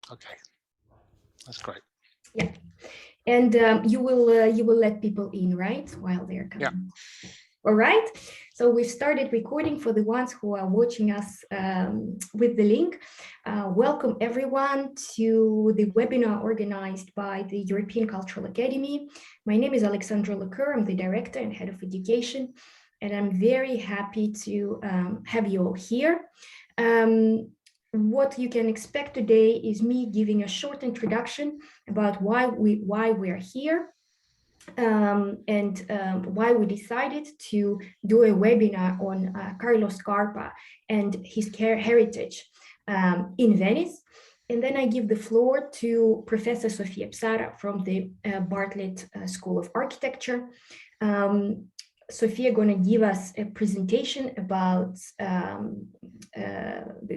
Okay, that's great. Yeah, and you will let people in, right, while they're coming. Yeah. All right. So we've started recording for the ones who are watching us with the link. Welcome everyone to the webinar organized by the European Cultural Academy. My name is Alexandra Lecoeur. I'm the director and head of education, and I'm very happy to have you all here. What you can expect today is me giving a short introduction about why we're here, and why we decided to do a webinar on Carlo Scarpa and his heritage in Venice. And then I give the floor to Professor Sofia Psara from the Bartlett School of Architecture. Sofia going to give us a presentation about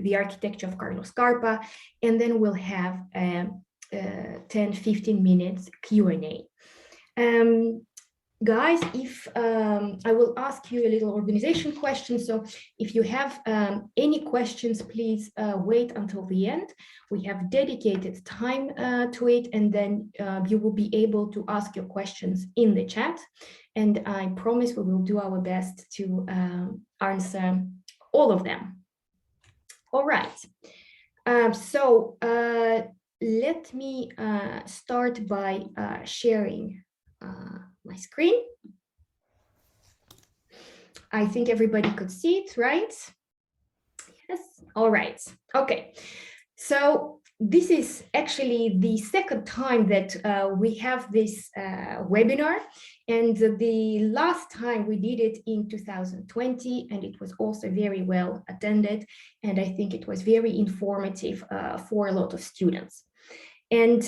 the architecture of Carlo Scarpa, and then we'll have 10-15 minutes Q&A. Guys, if I will ask you a little organization question, so if you have any questions, please wait until the end. We have dedicated time to it, and then you will be able to ask your questions in the chat, and I promise we will do our best to answer all of them. All right, so let me start by sharing my screen. I think everybody could see it, right? Yes, all right, okay. So this is actually the second time that we have this webinar, and the last time we did it in 2020, and it was also very well attended, and I think it was very informative for a lot of students. And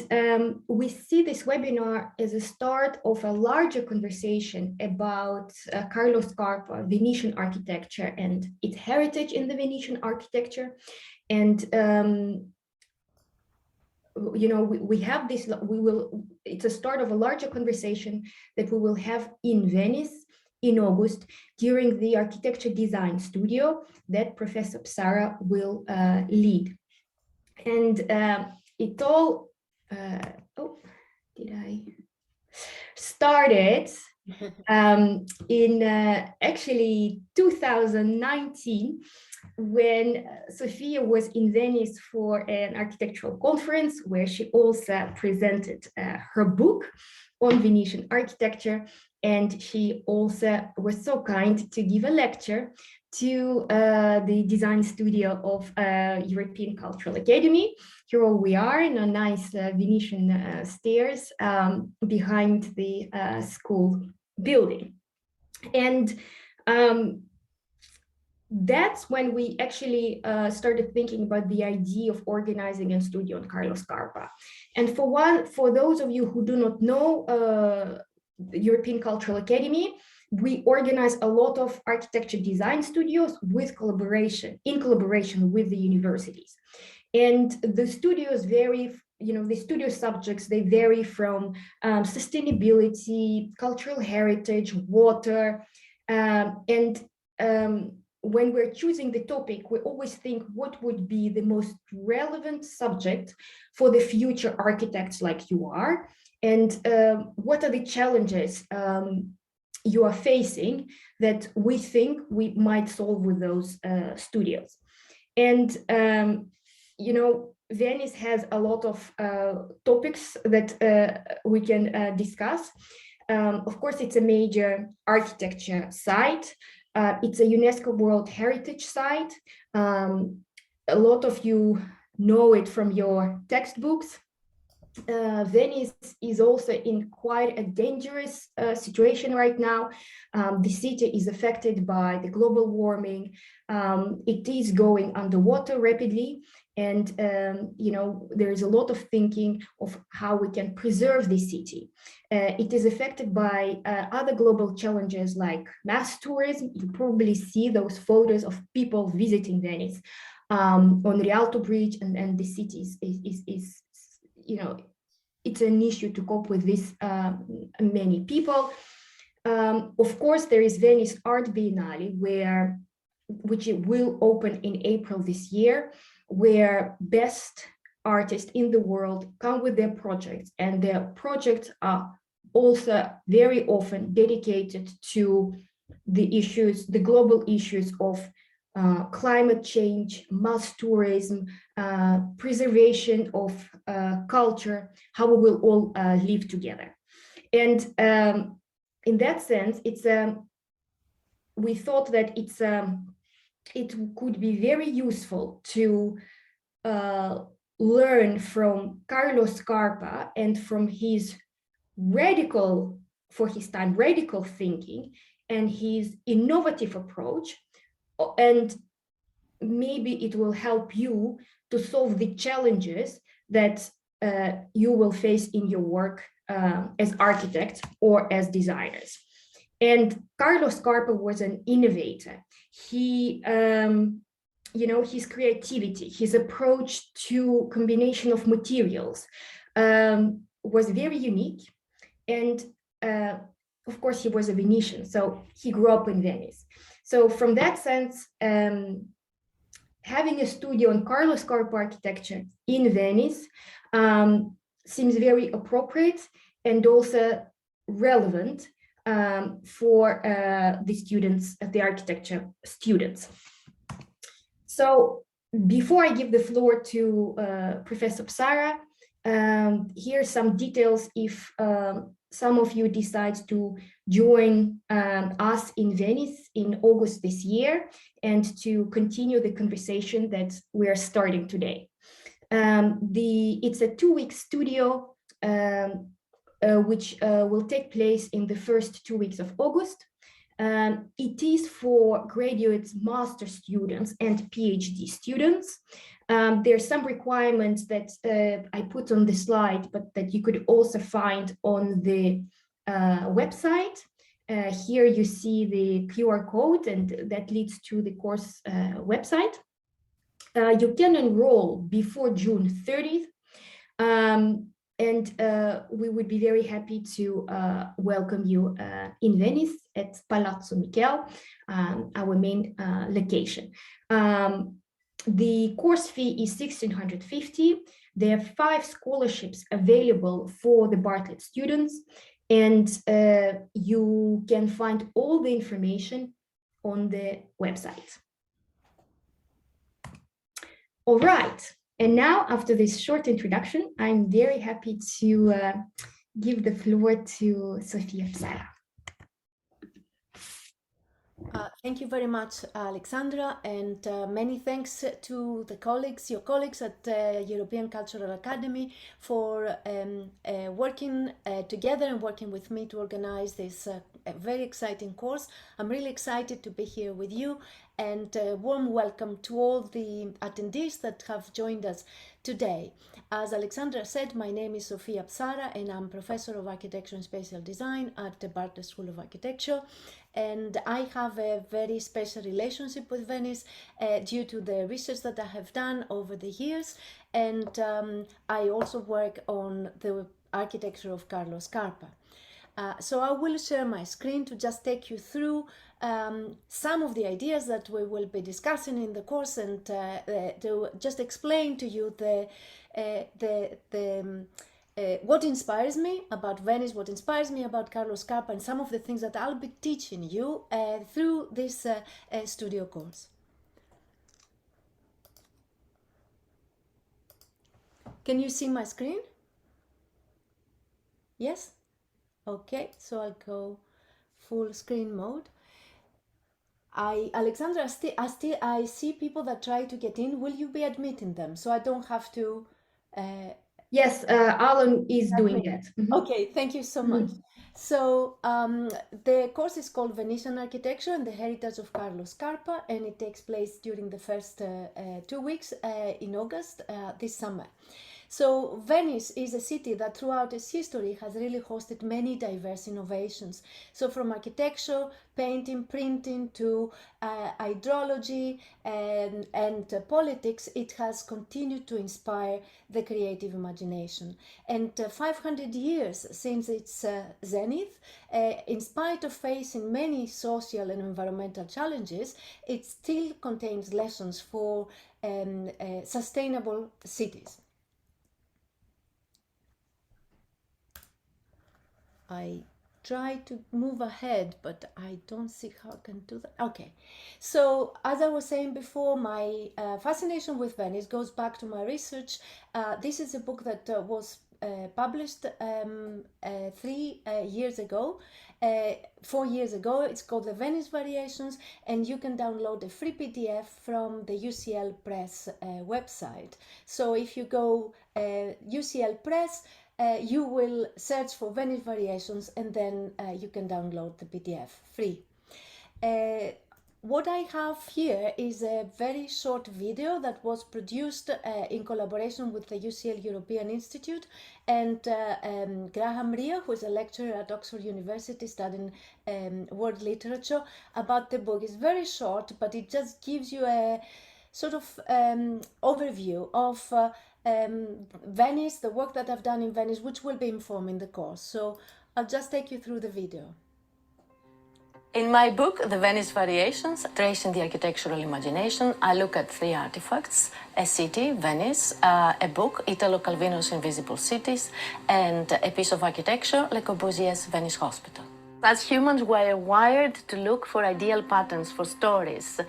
we see this webinar as a start of a larger conversation about Carlo Scarpa, Venetian architecture and its heritage in the Venetian architecture. And, you know, we have this, it's a start of a larger conversation that we will have in Venice in August during the architecture design studio that Professor Psara will lead. And it all, oh, did I started in actually 2019 when Sofia was in Venice for an architectural conference where she also presented her book on Venetian architecture, and she also was so kind to give a lecture to the design studio of European Cultural Academy. Here we are in a nice Venetian stairs behind the school building. And that's when we actually started thinking about the idea of organizing a studio on Carlo Scarpa. And for those of you who do not know the European Cultural Academy, we organize a lot of architecture design studios in collaboration with the universities. And the studios vary, you know, the studio subjects, they vary from sustainability, cultural heritage, water, and when we're choosing the topic, we always think what would be the most relevant subject for the future architects like you are, and what are the challenges you are facing that we think we might solve with those studios. And you know, Venice has a lot of topics that we can discuss. Of course, it's a major architecture site. It's a UNESCO World Heritage Site. A lot of you know it from your textbooks. Venice is also in quite a dangerous situation right now. The city is affected by the global warming. It is going underwater rapidly. And, you know, there is a lot of thinking of how we can preserve the city. It is affected by other global challenges like mass tourism. You probably see those photos of people visiting Venice on Rialto Bridge, and the city is, you know, it's an issue to cope with this many people. Of course, there is Venice Art Biennale, which will open in April this year, where best artists in the world come with their projects, and their projects are also very often dedicated to the issues, the global issues of climate change, mass tourism, preservation of culture, how we will all live together. And in that sense, it's we thought that it could be very useful to learn from Carlo Scarpa and from his radical, for his time, radical thinking and his innovative approach. And maybe it will help you to solve the challenges that you will face in your work as architects or as designers. And Carlo Scarpa was an innovator. He, his creativity, his approach to combination of materials was very unique. And of course, he was a Venetian, so he grew up in Venice. So from that sense, having a studio on Carlo Scarpa architecture in Venice seems very appropriate and also relevant for the students, the architecture students. So before I give the floor to Professor Psara, here are some details if some of you decide to join us in Venice in August this year and to continue the conversation that we are starting today. It's a 2-week studio which will take place in the first 2 weeks of August. It is for graduates, master students, and PhD students. There are some requirements that I put on the slide, but that you could also find on the website. Here you see the QR code, and that leads to the course website. You can enroll before June 30th. And we would be very happy to welcome you in Venice at Palazzo Michel, our main location. The course fee is $1,650. There are 5 scholarships available for the Bartlett students, and you can find all the information on the website. All right. And now, after this short introduction, I'm very happy to give the floor to Sofia Psara. Thank you very much, Alexandra, and many thanks to the colleagues, your colleagues at the European Cultural Academy for working together and working with me to organize this very exciting course. I'm really excited to be here with you, and a warm welcome to all the attendees that have joined us today. As Alexandra said, my name is Sofia Psara, and I'm Professor of Architecture and Spatial Design at the Bartlett School of Architecture. And I have a very special relationship with Venice due to the research that I have done over the years. And I also work on the architecture of Carlo Scarpa. So I will share my screen to just take you through some of the ideas that we will be discussing in the course, and to just explain to you what inspires me about Venice, what inspires me about Carlo Scarpa, and some of the things that I'll be teaching you through this studio course. Can you see my screen? Yes? Okay, so I'll go full screen mode. Alexandra, I see people that try to get in. Will you be admitting them so I don't have to? Yes, Alan is doing that. Mm-hmm. Okay, thank you so much. So the course is called Venetian Architecture and the Heritage of Carlo Scarpa, and it takes place during the first 2 weeks in August this summer. So Venice is a city that throughout its history has really hosted many diverse innovations. So from architecture, painting, printing to hydrology and politics, it has continued to inspire the creative imagination. And 500 years since its zenith, in spite of facing many social and environmental challenges, it still contains lessons for sustainable cities. I try to move ahead, but I don't see how I can do that. Okay, so as I was saying before, my fascination with Venice goes back to my research. This is a book that was published 3 years ago, 4 years ago. It's called The Venice Variations, and you can download a free PDF from the UCL Press website. So if you go UCL Press, you will search for Venice Variations, and then you can download the PDF free. What I have here is a very short video that was produced in collaboration with the UCL European Institute and Graham Rea, who is a lecturer at Oxford University studying world literature, about the book. It's very short, but it just gives you a sort of overview of Venice, the work that I've done in Venice, which will be informing the course. So I'll just take you through the video. In my book, The Venice Variations, Tracing the Architectural Imagination, I look at 3 artifacts: a city, Venice, a book, Italo Calvino's Invisible Cities, and a piece of architecture, Le Corbusier's Venice Hospital. As humans, we're wired to look for ideal patterns, for stories,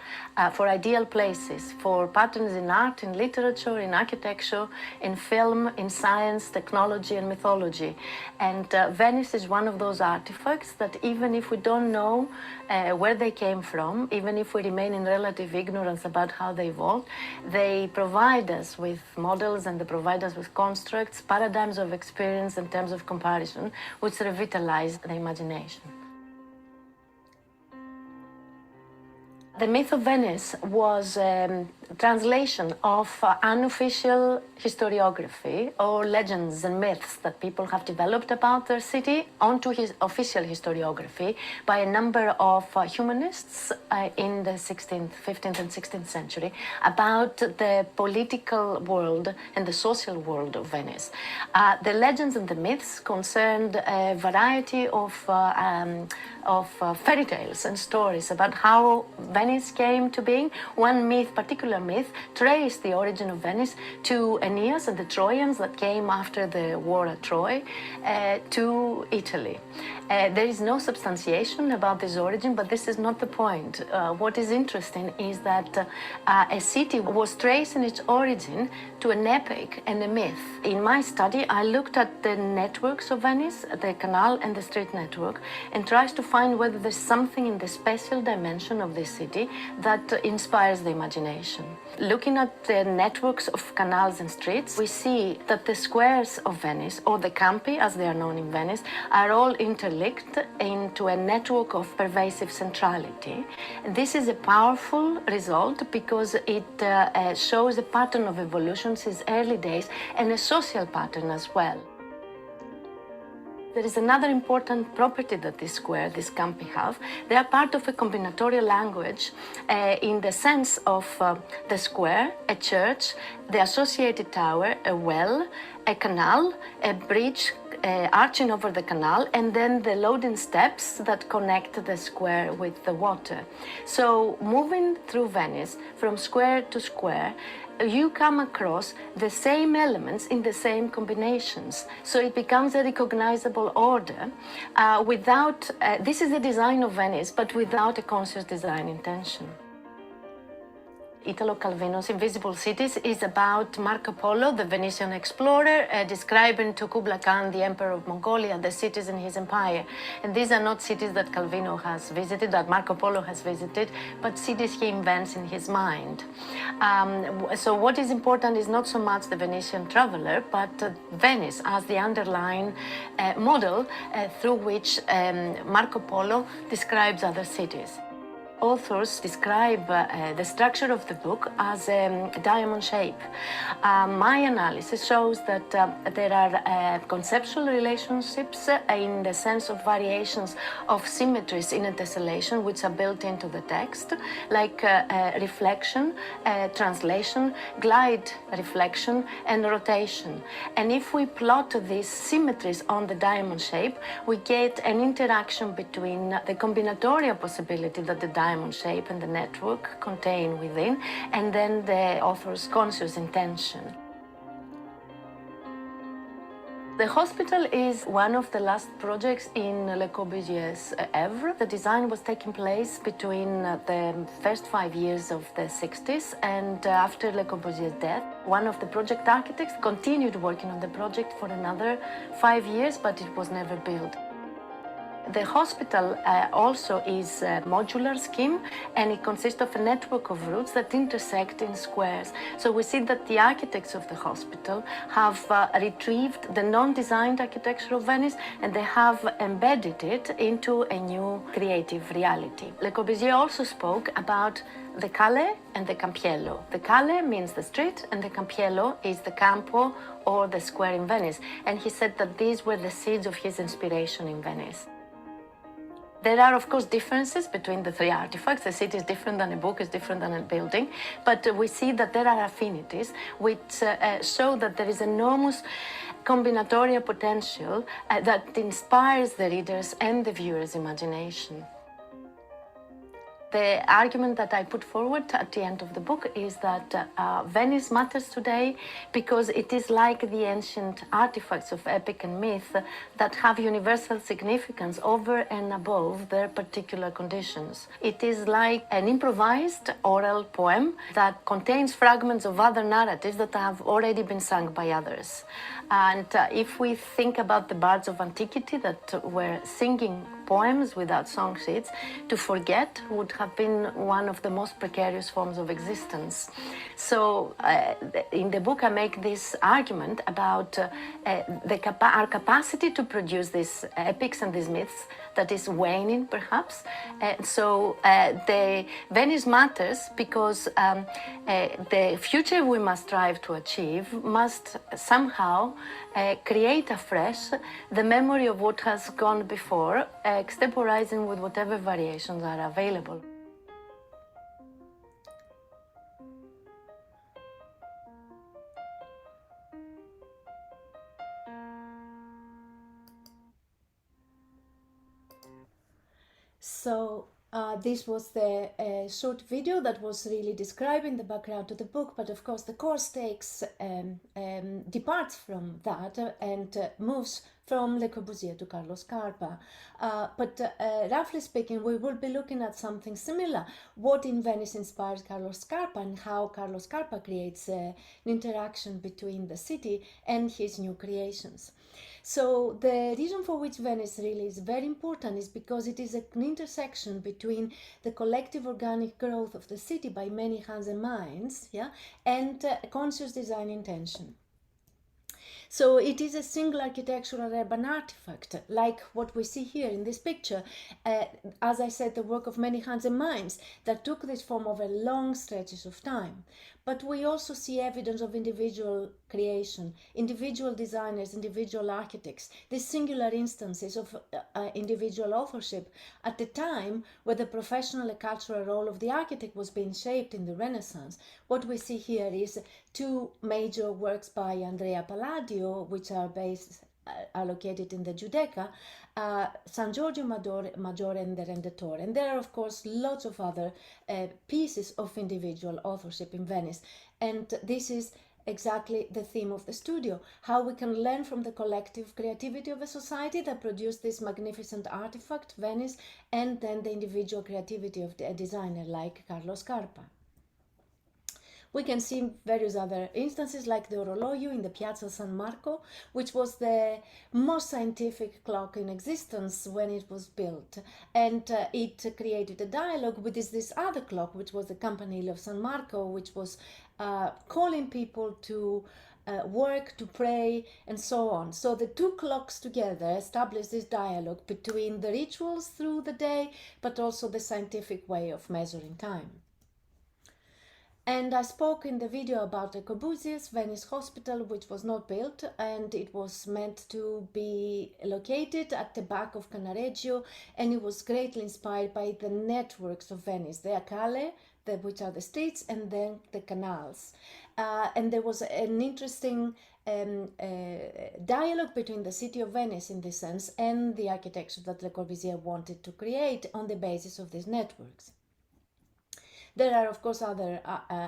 for ideal places, for patterns in art, in literature, in architecture, in film, in science, technology, and mythology. And Venice is one of those artifacts that even if we don't know where they came from, even if we remain in relative ignorance about how they evolved, they provide us with models and they provide us with constructs, paradigms of experience in terms of comparison, which revitalize the imagination. The Myth of Venice was a translation of unofficial historiography or legends and myths that people have developed about their city onto official historiography by a number of humanists in the 16th, 15th and 16th century about the political world and the social world of Venice. The legends and the myths concerned a variety of fairy tales and stories about how Venice came to being. One myth, particular myth, traced the origin of Venice to Aeneas and the Trojans that came after the war at Troy to Italy. There is no substantiation about this origin, but this is not the point. What is interesting is that a city was traced in its origin to an epic and a myth. In my study, I looked at the networks of Venice, the canal and the street network, and tried to find whether there's something in the spatial dimension of this city that inspires the imagination. Looking at the networks of canals and streets, we see that the squares of Venice, or the campi as they are known in Venice, are all interlinked into a network of pervasive centrality. This is a powerful result because it shows a pattern of evolution since early days and a social pattern as well. There is another important property that this square, this campi have. They are part of a combinatorial language in the sense of the square, a church, the associated tower, a well, a canal, a bridge arching over the canal, and then the loading steps that connect the square with the water. So moving through Venice from square to square, you come across the same elements in the same combinations. So it becomes a recognizable order without, this is the design of Venice, but without a conscious design intention. Italo Calvino's Invisible Cities is about Marco Polo, the Venetian explorer, describing to Kublai Khan, the emperor of Mongolia, the cities in his empire. And these are not cities that Calvino has visited, that Marco Polo has visited, but cities he invents in his mind. So what is important is not so much the Venetian traveler, but Venice as the underlying model through which Marco Polo describes other cities. Authors describe the structure of the book as a diamond shape. My analysis shows that there are conceptual relationships in the sense of variations of symmetries in a tessellation which are built into the text, like reflection, translation, glide reflection, and rotation. And if we plot these symmetries on the diamond shape, we get an interaction between the combinatorial possibility that the diamond shape and the network contain within, and then the author's conscious intention. The hospital is one of the last projects in Le Corbusier's oeuvre. The design was taking place between the first 5 years of the 60s and after Le Corbusier's death. One of the project architects continued working on the project for another 5 years, but it was never built. The hospital also is a modular scheme, and it consists of a network of routes that intersect in squares. So we see that the architects of the hospital have retrieved the non-designed architecture of Venice, and they have embedded it into a new creative reality. Le Corbusier also spoke about the Calle and the Campiello. The Calle means the street, and the Campiello is the campo or the square in Venice. And he said that these were the seeds of his inspiration in Venice. There are, of course, differences between the three artifacts. The city is different than a book, is different than a building. But we see that there are affinities which show that there is enormous combinatorial potential that inspires the readers and the viewer's imagination. The argument that I put forward at the end of the book is that Venice matters today because it is like the ancient artifacts of epic and myth that have universal significance over and above their particular conditions. It is like an improvised oral poem that contains fragments of other narratives that have already been sung by others. And if we think about the bards of antiquity that were singing poems without song sheets, to forget would have been one of the most precarious forms of existence. So in the book I make this argument about our capacity to produce these epics and these myths that is waning, perhaps. So the Venice matters because the future we must strive to achieve must somehow create afresh the memory of what has gone before, extemporizing with whatever variations are available. So this was the short video that was really describing the background to the book, but of course the course takes departs from that and moves from Le Corbusier to Carlo Scarpa. But roughly speaking, we will be looking at something similar. What in Venice inspires Carlo Scarpa and how Carlo Scarpa creates an interaction between the city and his new creations. So the reason for which Venice really is very important is because it is an intersection between the collective organic growth of the city by many hands and minds, and conscious design intention. So it is a single architectural urban artifact, like what we see here in this picture. As I said, the work of many hands and minds that took this form over long stretches of time. But we also see evidence of individual creation, individual designers, individual architects, these singular instances of individual authorship at the time where the professional and cultural role of the architect was being shaped in the Renaissance. What we see here is two major works by Andrea Palladio, which are located in the Giudecca, San Giorgio Maggiore and the Rendatore. And there are, of course, lots of other pieces of individual authorship in Venice. And this is exactly the theme of the studio, how we can learn from the collective creativity of a society that produced this magnificent artifact, Venice, and then the individual creativity of a designer like Carlo Scarpa. We can see various other instances like the Orologio in the Piazza San Marco, which was the most scientific clock in existence when it was built. And it created a dialogue with this other clock, which was the Campanile of San Marco, which was calling people to work, to pray, and so on. So the two clocks together establish this dialogue between the rituals through the day, but also the scientific way of measuring time. And I spoke in the video about Le Corbusier's Venice Hospital, which was not built, and it was meant to be located at the back of Cannaregio, and it was greatly inspired by the networks of Venice, the Calle, which are the streets, and then the canals. And there was an interesting dialogue between the city of Venice in this sense and the architecture that Le Corbusier wanted to create on the basis of these networks. There are, of course, other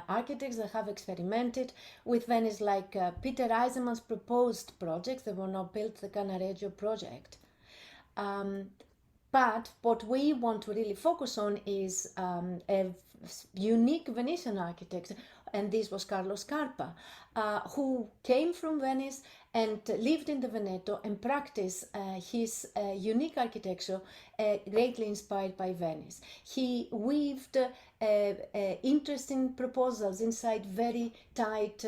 architects that have experimented with Venice, like Peter Eisenman's proposed projects. They were not built, the Cannaregio project. But what we want to really focus on is a unique Venetian architect, and this was Carlo Scarpa, who came from Venice and lived in the Veneto and practiced his unique architecture, greatly inspired by Venice. He weaved interesting proposals inside very tight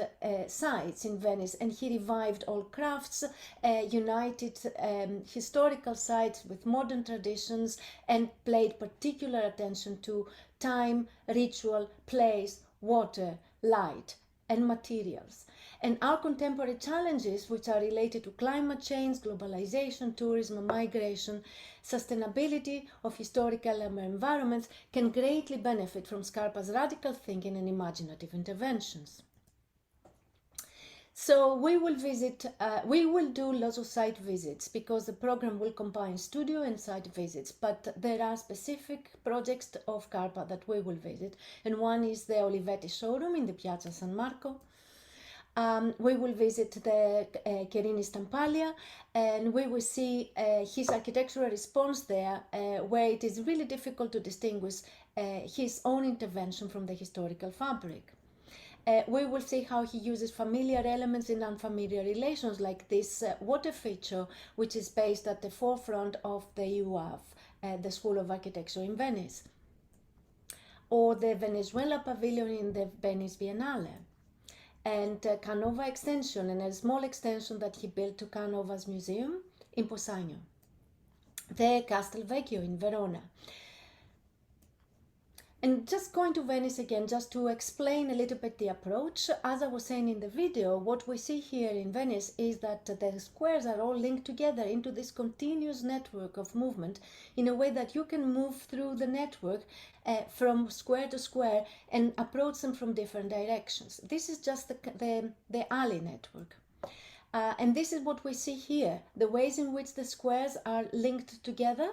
sites in Venice, and he revived old crafts, united historical sites with modern traditions, and paid particular attention to time, ritual, place, water, light, and materials. And our contemporary challenges, which are related to climate change, globalization, tourism, migration, sustainability of historical environments, can greatly benefit from Scarpa's radical thinking and imaginative interventions. So we will do lots of site visits, because the program will combine studio and site visits, but there are specific projects of Scarpa that we will visit, and one is the Olivetti Showroom in the Piazza San Marco. We will visit the Cherini Stampaglia, and we will see his architectural response there, where it is really difficult to distinguish his own intervention from the historical fabric. We will see how he uses familiar elements in unfamiliar relations, like this water feature, which is based at the forefront of the UAV, the School of Architecture in Venice, or the Venezuela Pavilion in the Venice Biennale, and Canova extension, and a small extension that he built to Canova's museum in Posagno, the Castelvecchio in Verona. And just going to Venice again, just to explain a little bit the approach. As I was saying in the video, what we see here in Venice is that the squares are all linked together into this continuous network of movement, in a way that you can move through the network from square to square and approach them from different directions. This is just the alley network. And this is what we see here, the ways in which the squares are linked together.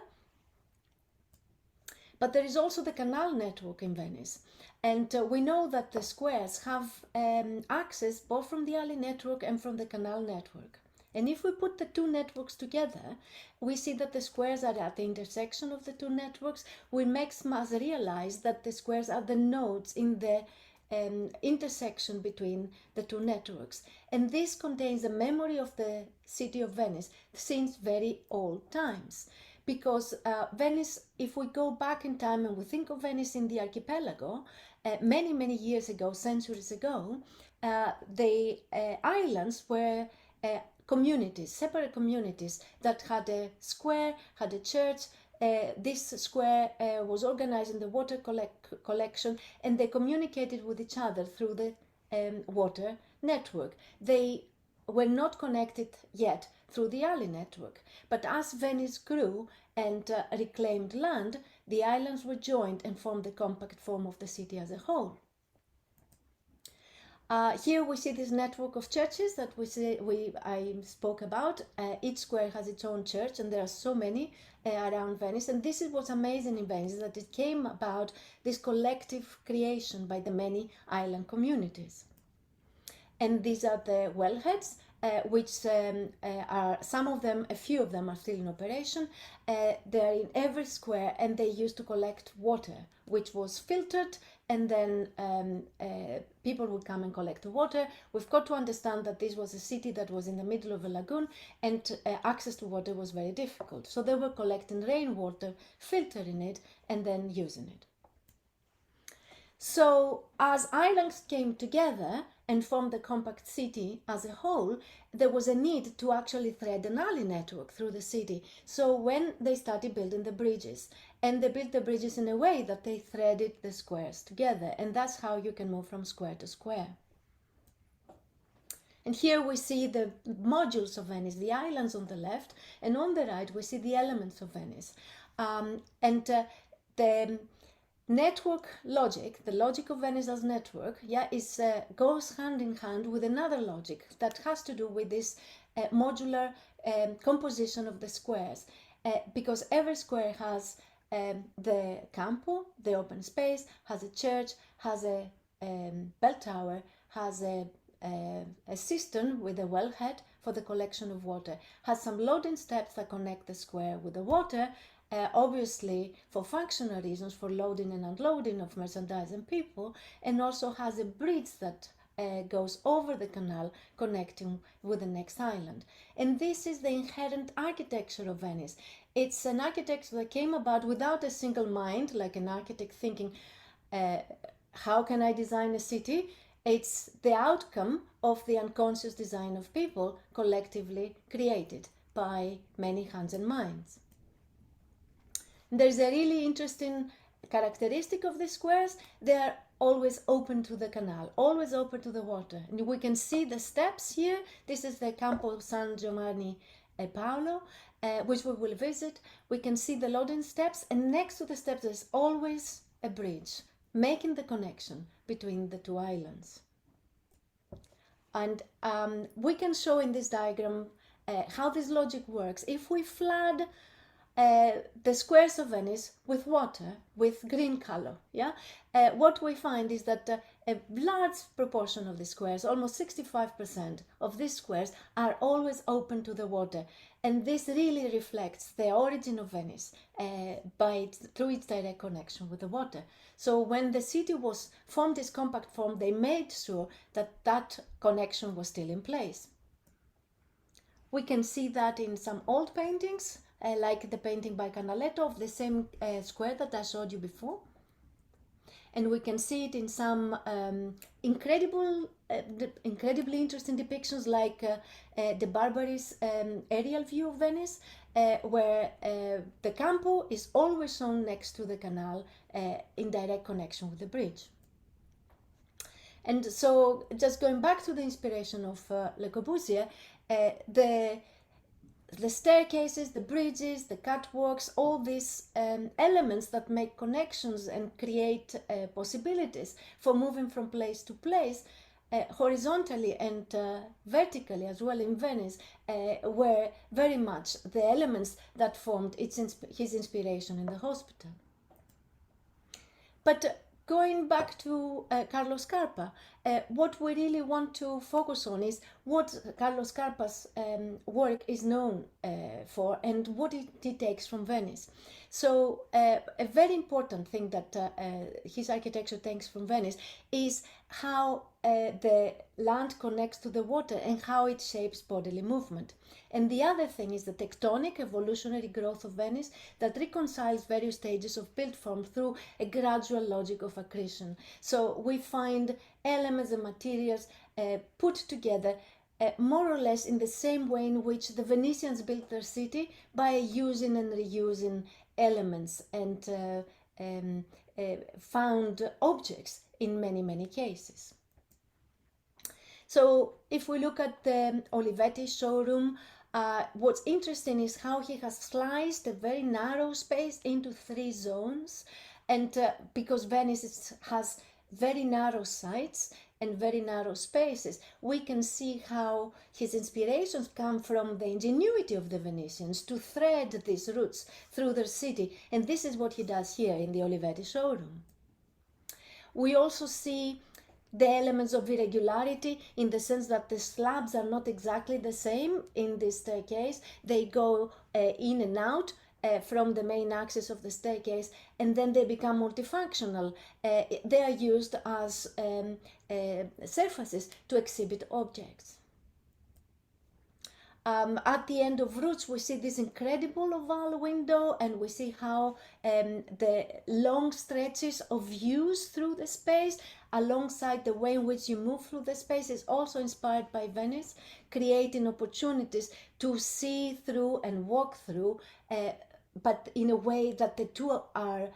But there is also the canal network in Venice, and we know that the squares have access both from the alley network and from the canal network. And if we put the two networks together, we see that the squares are at the intersection of the two networks, which makes us realize that the squares are the nodes in the intersection between the two networks. And this contains the memory of the city of Venice since very old times. Because Venice, if we go back in time and we think of Venice in the archipelago, many, many years ago, centuries ago, the islands were communities, separate communities that had a square, had a church. This square was organized in the water collection, and they communicated with each other through the water network. They were not connected yet through the alley network, but as Venice grew and reclaimed land, the islands were joined and formed the compact form of the city as a whole. Here we see this network of churches that I spoke about. Each square has its own church, and there are so many around Venice. And this is what's amazing in Venice, is that it came about, this collective creation by the many island communities. And these are the wellheads, which are some of them, a few of them are still in operation. They are in every square, and they used to collect water, which was filtered, and then people would come and collect the water. We've got to understand that this was a city that was in the middle of a lagoon, and access to water was very difficult. So they were collecting rainwater, filtering it, and then using it. So as islands came together and formed the compact city as a whole, there was a need to actually thread an alley network through the city. So when they started building the bridges, and they built the bridges in a way that they threaded the squares together, and that's how you can move from square to square. And here we see the modules of Venice, the islands on the left, and on the right we see the elements of Venice. The network logic, the logic of Venice as network, goes hand in hand with another logic that has to do with this modular composition of the squares, because every square has the campo, the open space, has a church, has a bell tower, has a cistern with a wellhead for the collection of water, has some loading steps that connect the square with the water, obviously for functional reasons, for loading and unloading of merchandise and people, and also has a bridge that goes over the canal connecting with the next island. And this is the inherent architecture of Venice. It's an architecture that came about without a single mind, like an architect thinking, how can I design a city? It's the outcome of the unconscious design of people collectively created by many hands and minds. There's a really interesting characteristic of the squares. They are always open to the canal, always open to the water. And we can see the steps here. This is the Campo San Giovanni Paolo, which we will visit. We can see the loading steps, and next to the steps there's always a bridge, making the connection between the two islands. And we can show in this diagram how this logic works. If we flood the squares of Venice with water, with green color, what we find is that a large proportion of the squares, almost 65% of these squares, are always open to the water. And this really reflects the origin of Venice through its direct connection with the water. So when the city was formed as compact form, they made sure that that connection was still in place. We can see that in some old paintings, like the painting by Canaletto of the same square that I showed you before. And we can see it in some incredibly interesting depictions, like the Barbaris aerial view of Venice, where the Campo is always shown next to the canal in direct connection with the bridge. And so, just going back to the inspiration of Le Corbusier, the staircases, the bridges, the catwalks, all these elements that make connections and create possibilities for moving from place to place, horizontally and vertically as well in Venice, were very much the elements that formed his inspiration in the hospital. But going back to Carlo Scarpa, what we really want to focus on is what Carlo Scarpa's work is known for and what he takes from Venice. So a very important thing that his architecture takes from Venice is how the land connects to the water and how it shapes bodily movement. And the other thing is the tectonic evolutionary growth of Venice that reconciles various stages of built form through a gradual logic of accretion. So we find elements and materials put together more or less in the same way in which the Venetians built their city, by using and reusing elements and found objects in many cases. So if we look at the Olivetti Showroom, what's interesting is how he has sliced a very narrow space into 3 zones, and because Venice has very narrow sites and very narrow spaces, we can see how his inspirations come from the ingenuity of the Venetians to thread these routes through their city, and this is what he does here in the Olivetti Showroom. We also see the elements of irregularity in the sense that the slabs are not exactly the same in this staircase. They go in and out from the main axis of the staircase, and then they become multifunctional. They are used as surfaces to exhibit objects. At the end of routes, we see this incredible oval window, and we see how the long stretches of views through the space, alongside the way in which you move through the space, is also inspired by Venice, creating opportunities to see through and walk through, but in a way that the two are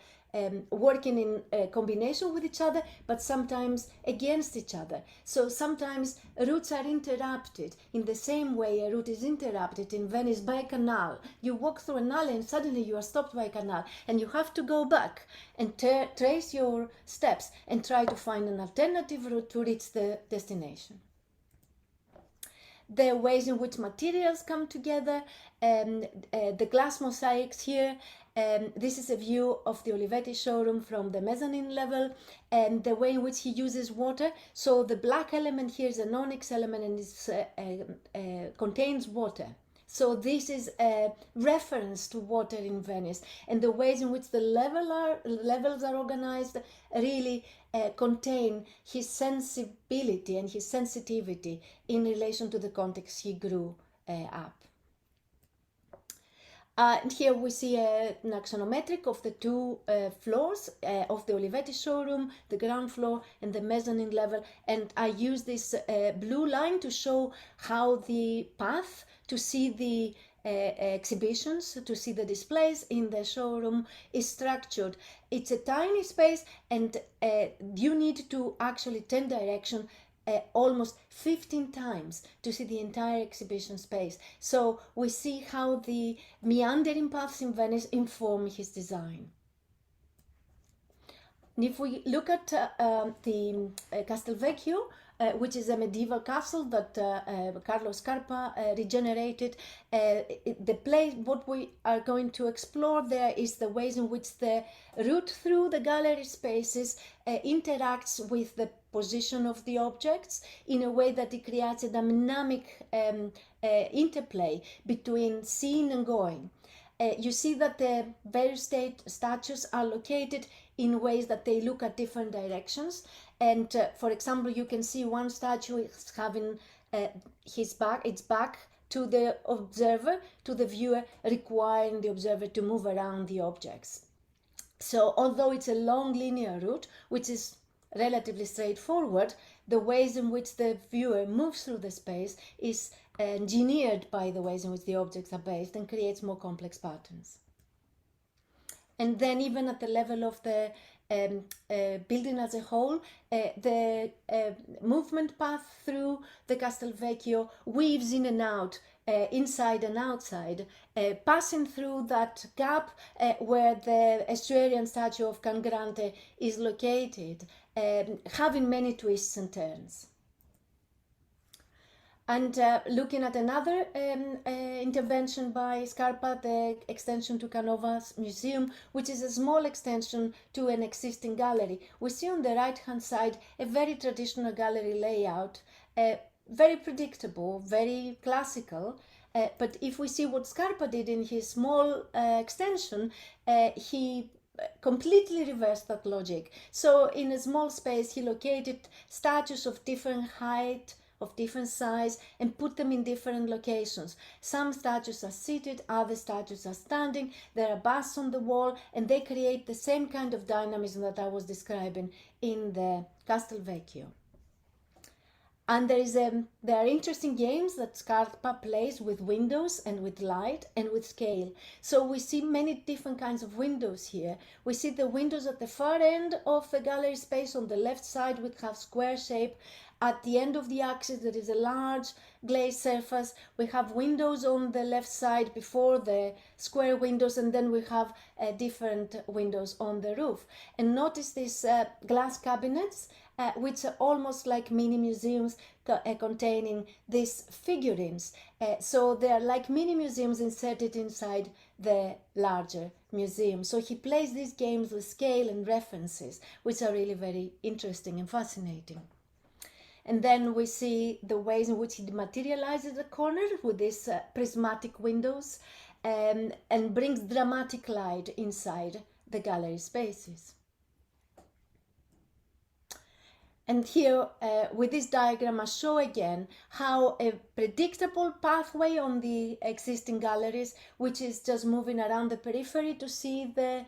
working in combination with each other, but sometimes against each other. So sometimes routes are interrupted in the same way a route is interrupted in Venice by a canal. You walk through an alley and suddenly you are stopped by a canal, and you have to go back and trace your steps and try to find an alternative route to reach the destination. The ways in which materials come together, the glass mosaics here This is a view of the Olivetti showroom from the mezzanine level, and the way in which he uses water. So the black element here is an onyx element, and it contains water. So this is a reference to water in Venice, and the ways in which the levels are organized really contain his sensibility and his sensitivity in relation to the context he grew up. And here we see an axonometric of the two floors of the Olivetti showroom, the ground floor and the mezzanine level. And I use this blue line to show how the path to see the exhibitions, to see the displays in the showroom is structured. It's a tiny space, and you need to actually turn direction almost 15 times to see the entire exhibition space. So we see how the meandering paths in Venice inform his design. And if we look at the Castelvecchio, which is a medieval castle that Carlo Scarpa regenerated, the place, what we are going to explore there is the ways in which the route through the gallery spaces interacts with the position of the objects in a way that it creates a dynamic interplay between seeing and going. You see that the various statues are located in ways that they look at different directions. And for example, you can see one statue is having its back to the observer, to the viewer, requiring the observer to move around the objects. So although it's a long linear route, which is relatively straightforward, the ways in which the viewer moves through the space is engineered by the ways in which the objects are based and creates more complex patterns. And then even at the level of the building as a whole, the movement path through the Castelvecchio weaves in and out, inside and outside, passing through that gap where the estuarian statue of Can Grande is located, having many twists and turns. And looking at another intervention by Scarpa, the extension to Canova's museum, which is a small extension to an existing gallery. We see on the right-hand side a very traditional gallery layout, very predictable, very classical. But if we see what Scarpa did in his small extension, he completely reversed that logic. So in a small space, he located statues of different height, of different size, and put them in different locations. Some statues are seated, other statues are standing, there are busts on the wall, and they create the same kind of dynamism that I was describing in the Castelvecchio. And there are interesting games that Scarpa plays with windows and with light and with scale. So we see many different kinds of windows here. We see the windows at the far end of the gallery space on the left side, which have square shape. At the end of the axis, there is a large glazed surface. We have windows on the left side before the square windows, and then we have different windows on the roof. And notice these glass cabinets, which are almost like mini museums containing these figurines. So they are like mini museums inserted inside the larger museum. So he plays these games with scale and references, which are really very interesting and fascinating. And then we see the ways in which he materializes the corner with these prismatic windows and brings dramatic light inside the gallery spaces. And here, with this diagram, I show again how a predictable pathway on the existing galleries, which is just moving around the periphery to see the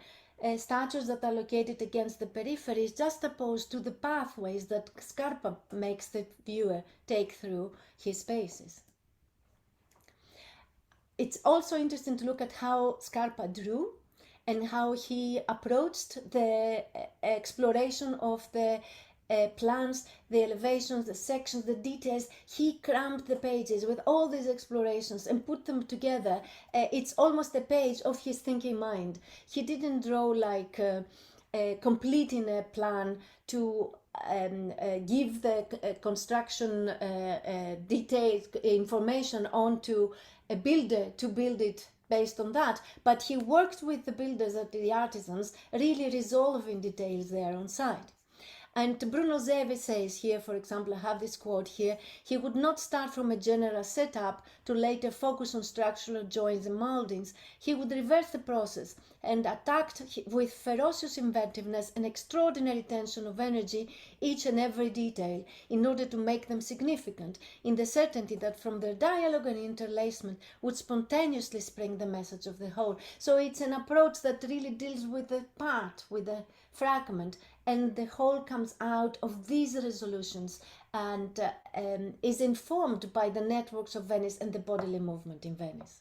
statues that are located against the periphery, is juxtaposed to the pathways that Scarpa makes the viewer take through his spaces. It's also interesting to look at how Scarpa drew and how he approached the exploration of the plans, the elevations, the sections, the details. He crammed the pages with all these explorations and put them together. It's almost a page of his thinking mind. He didn't draw like completing a plan to give the construction detailed information onto a builder to build it based on that, but he worked with the builders and the artisans, really resolving details there on site. And Bruno Zevi says here, for example, I have this quote here, he would not start from a general setup to later focus on structural joints and moldings. He would reverse the process and attacked with ferocious inventiveness and extraordinary tension of energy each and every detail in order to make them significant, in the certainty that from their dialogue and interlacement would spontaneously spring the message of the whole. So it's an approach that really deals with the part, with the fragment, and the whole comes out of these resolutions and is informed by the networks of Venice and the bodily movement in Venice.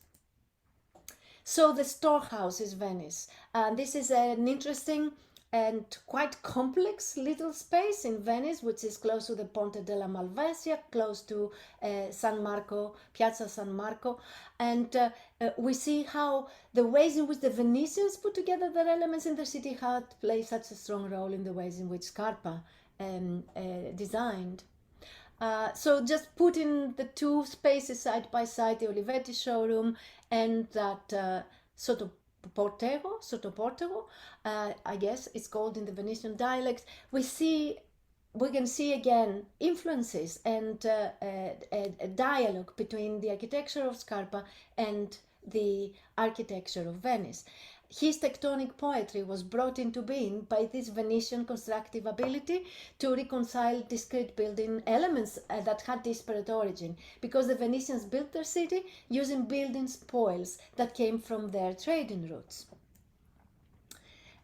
So the storehouse is Venice. This is an interesting and quite complex little space in Venice, which is close to the Ponte della Malvasia, close to San Marco, Piazza San Marco. And we see how the ways in which the Venetians put together their elements in the city had played such a strong role in the ways in which Scarpa designed. So just putting the two spaces side by side, the Olivetti Showroom and that Sottoportero, I guess it's called in the Venetian dialect, we can see again influences and a dialogue between the architecture of Scarpa and the architecture of Venice. His tectonic poetry was brought into being by this Venetian constructive ability to reconcile discrete building elements that had disparate origin, because the Venetians built their city using building spoils that came from their trading routes.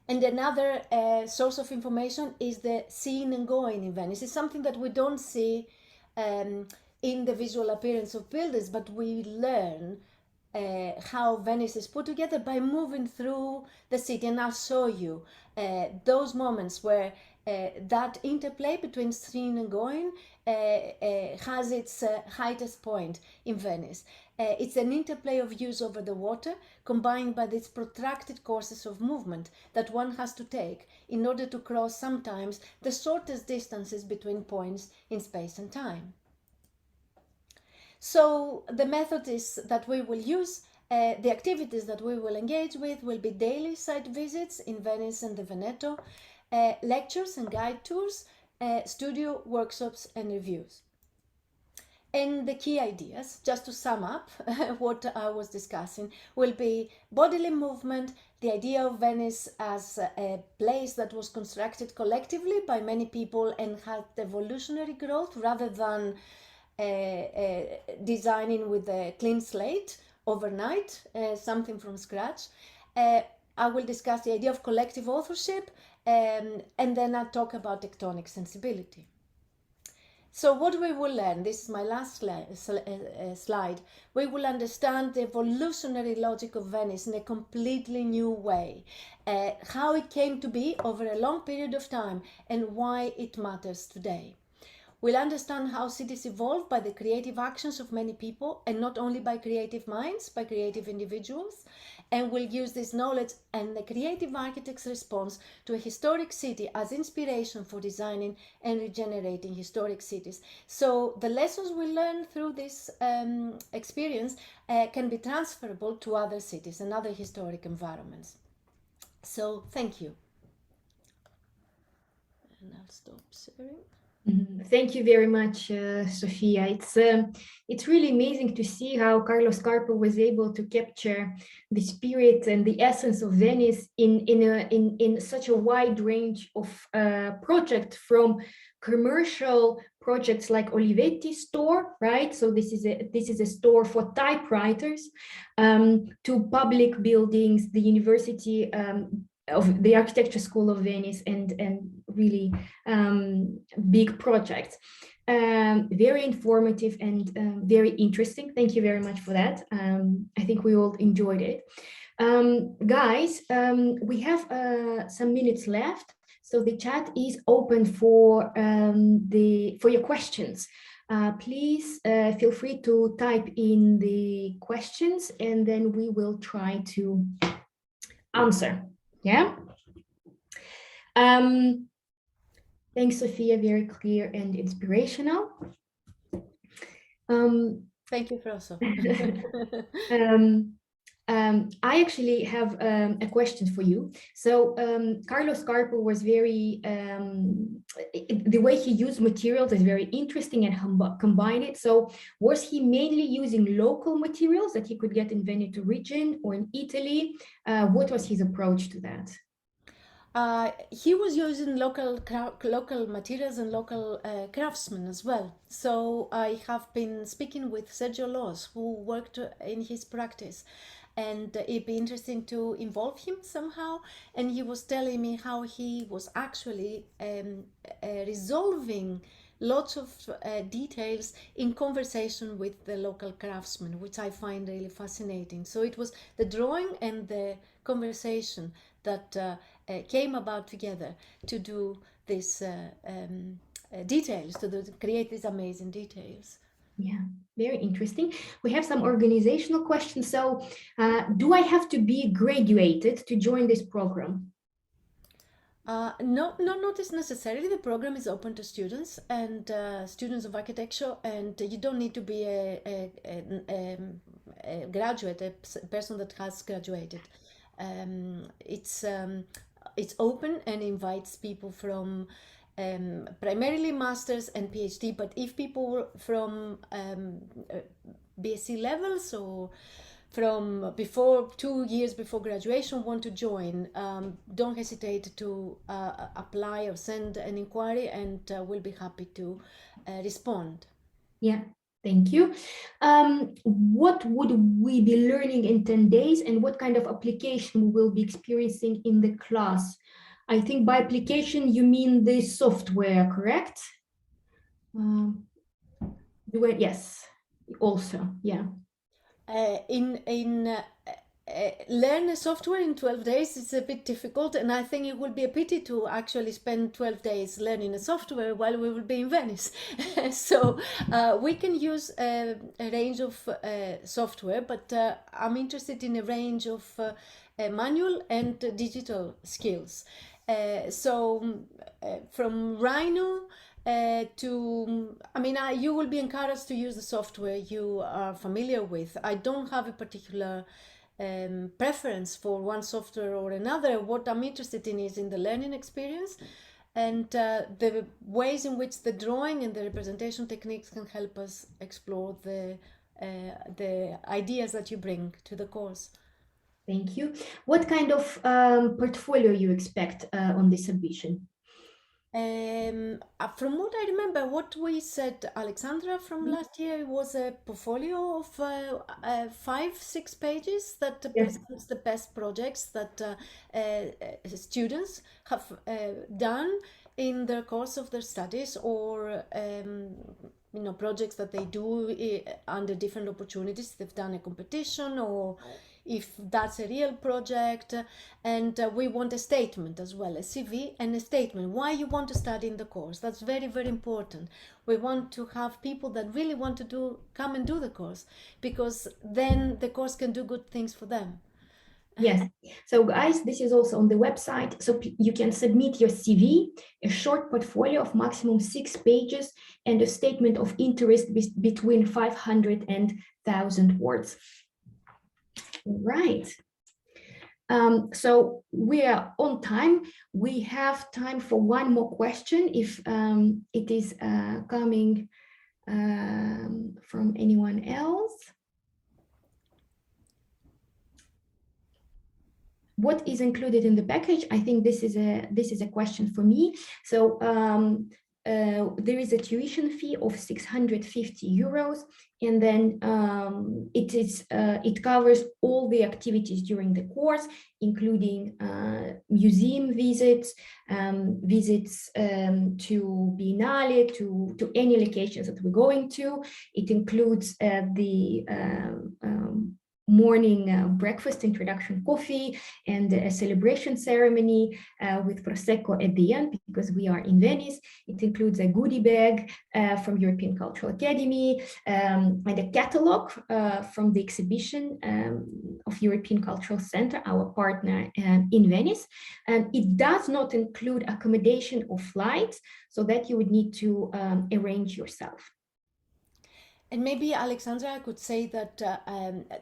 And another source of information is the seeing and going in Venice. It's something that we don't see in the visual appearance of buildings, but we learn how Venice is put together by moving through the city. And I'll show you those moments where that interplay between seeing and going has its highest point in Venice. It's an interplay of views over the water combined by these protracted courses of movement that one has to take in order to cross sometimes the shortest distances between points in space and time. So the methods that we will use, the activities that we will engage with will be daily site visits in Venice and the Veneto, lectures and guide tours, studio workshops and reviews. And the key ideas, just to sum up what I was discussing, will be bodily movement, the idea of Venice as a place that was constructed collectively by many people and had evolutionary growth rather than designing with a clean slate overnight, something from scratch. I will discuss the idea of collective authorship, and then I'll talk about tectonic sensibility. So what we will learn, this is my last slide, we will understand the evolutionary logic of Venice in a completely new way, how it came to be over a long period of time and why it matters today. We'll understand how cities evolve by the creative actions of many people, and not only by creative minds, by creative individuals. And we'll use this knowledge and the creative architect's response to a historic city as inspiration for designing and regenerating historic cities. So the lessons we learn through this experience can be transferable to other cities and other historic environments. So thank you. And I'll stop sharing. Thank you very much, Sofia. It's really amazing to see how Carlo Scarpa was able to capture the spirit and the essence of Venice in such a wide range of projects, from commercial projects like Olivetti store, right? So this is a store for typewriters, to public buildings, the University of the Architecture School of Venice, and really big projects. Very informative and very interesting. Thank you very much for that. I think we all enjoyed it. Guys, we have some minutes left, so the chat is open for your questions. Please feel free to type in the questions and then we will try to answer. Yeah. Thanks, Sophia. Very clear and inspirational. Thank you, Froso. I actually have a question for you. So Carlo Scarpa was very, the way he used materials is very interesting and combined it. So was he mainly using local materials that he could get in Veneto region or in Italy? What was his approach to that? He was using local materials and local craftsmen as well. So I have been speaking with Sergio Los, who worked in his practice, and it'd be interesting to involve him somehow. And he was telling me how he was actually resolving lots of details in conversation with the local craftsmen, which I find really fascinating. So it was the drawing and the conversation that came about together to do these details, to create these amazing details. Yeah, very interesting. We have some organizational questions. So do I have to be graduated to join this program? No, not as necessarily. The program is open to students and students of architecture, and you don't need to be a graduate, a person that has graduated. It's open and invites people from primarily masters and PhD, but if people from BSc levels or from before 2 years before graduation want to join, don't hesitate to apply or send an inquiry, and we'll be happy to respond. Yeah, thank you. What would we be learning in 10 days, and what kind of application we will be experiencing in the class? I think by application, you mean the software, correct? Yes, also, yeah. Learn a software in 12 days is a bit difficult, and I think it would be a pity to actually spend 12 days learning a software while we will be in Venice. So we can use a range of software, but I'm interested in a range of manual and digital skills. From Rhino you will be encouraged to use the software you are familiar with. I don't have a particular preference for one software or another. What I'm interested in is in the learning experience and the ways in which the drawing and the representation techniques can help us explore the ideas that you bring to the course. Thank you. What kind of portfolio you expect on this submission? From what I remember, what we said, Alexandra, from last year was a portfolio of 5-6 pages that presents the best projects that students have done in the course of their studies, or projects that they do under different opportunities. They've done a competition, or if that's a real project, and we want a statement as well, a CV and a statement why you want to study in the course. That's very, very important. We want to have people that really want to come and do the course, because then the course can do good things for them. Yes. So guys, this is also on the website. So you can submit your CV, a short portfolio of maximum 6 pages, and a statement of interest between 500 and 1,000 words. Right. So we are on time. We have time for one more question if it is coming from anyone else. What is included in the package? I think this is a question for me. So there is a tuition fee of 650 euros, and then it covers all the activities during the course, including museum visits, visits to Biennale, to any locations that we're going to. It includes the morning breakfast, introduction coffee, and a celebration ceremony with Prosecco at the end, because we are in Venice. It includes a goodie bag from European Cultural Academy, and a catalog from the exhibition of European Cultural Center, our partner in Venice. And it does not include accommodation or flights, so that you would need to arrange yourself. And maybe, Alexandra, I could say that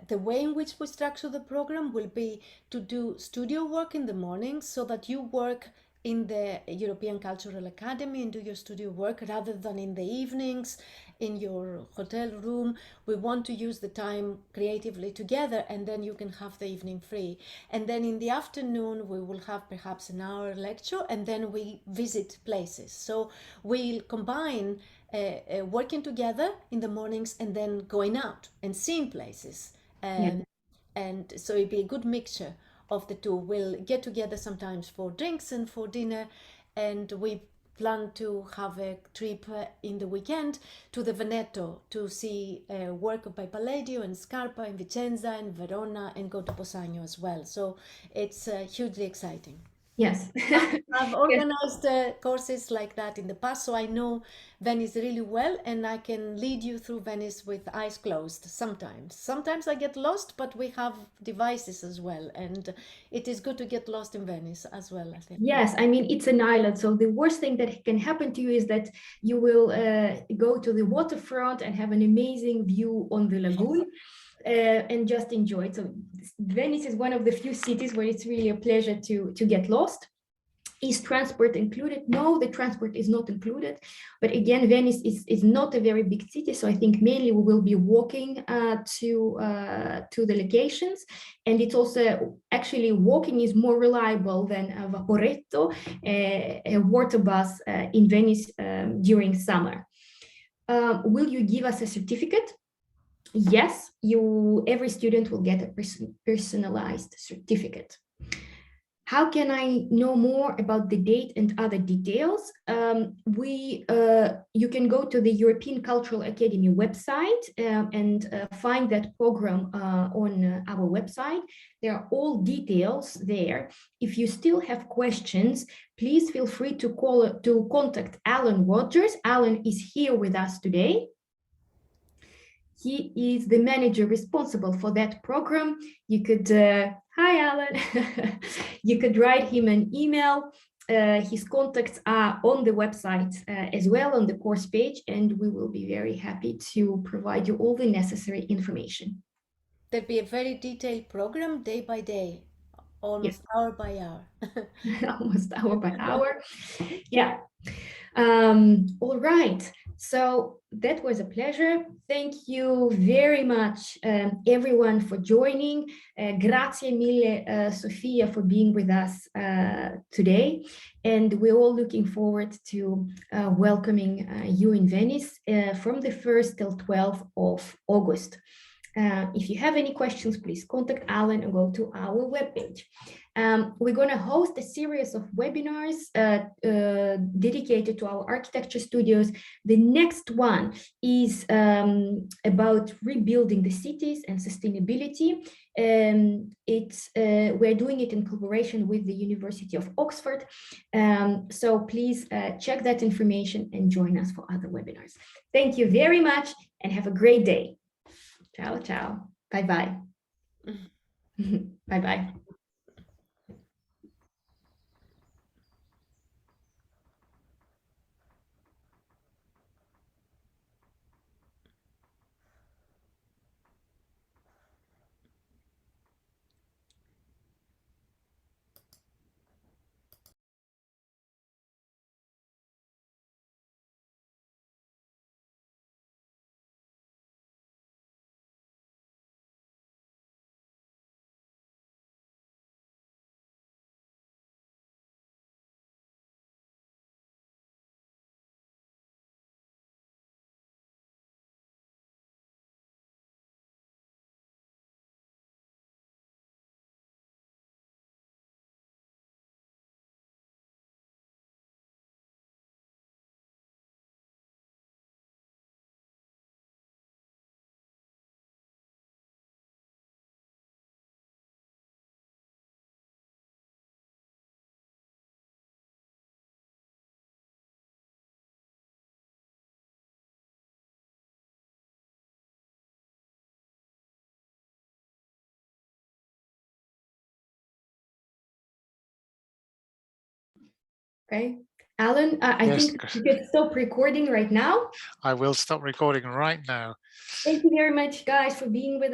the way in which we structure the program will be to do studio work in the mornings so that you work in the European Cultural Academy and do your studio work rather than in the evenings in your hotel room. We want to use the time creatively together, and then you can have the evening free. And then in the afternoon, we will have perhaps an hour lecture, and then we visit places. So we'll combine working together in the mornings and then going out and seeing places. Yeah. And so it'd be a good mixture of the two. We'll get together sometimes for drinks and for dinner, and we plan to have a trip in the weekend to the Veneto to see work by Palladio and Scarpa in Vicenza and Verona, and go to Posagno as well. So it's hugely exciting. Yes. I've organized courses like that in the past, so I know Venice really well, and I can lead you through Venice with eyes closed sometimes. Sometimes I get lost, but we have devices as well, and it is good to get lost in Venice as well, I think. Yes, I mean, it's an island. So the worst thing that can happen to you is that you will go to the waterfront and have an amazing view on the lagoon. And just enjoy it. So Venice is one of the few cities where it's really a pleasure to get lost. Is transport included? No, the transport is not included. But again, Venice is not a very big city, so I think mainly we will be walking to the locations, and it's also actually walking is more reliable than a Vaporetto, a water bus in Venice during summer. Will you give us a certificate? Yes, every student will get a personalized certificate. How can I know more about the date and other details? You can go to the European Cultural Academy website and find that program on our website. There are all details there. If you still have questions, please feel free to contact Alan Rogers. Alan is here with us today. He is the manager responsible for that program. You could, hi Alan, you could write him an email. His contacts are on the website as well on the course page, and we will be very happy to provide you all the necessary information. There'll be a very detailed program day by day, almost hour by hour. Almost hour by hour. Yeah. All right. So that was a pleasure. Thank you very much, everyone, for joining. Grazie mille, Sofia, for being with us today. And we're all looking forward to welcoming you in Venice from the 1st till 12th of August. If you have any questions, please contact Alan and go to our webpage. We're going to host a series of webinars dedicated to our architecture studios. The next one is about rebuilding the cities and sustainability. We're doing it in collaboration with the University of Oxford. So please check that information and join us for other webinars. Thank you very much and have a great day. Ciao, ciao. Bye-bye. Bye-bye. Okay. Alan, I Yes, think you can stop recording right now. I will stop recording right now. Thank you very much, guys, for being with us.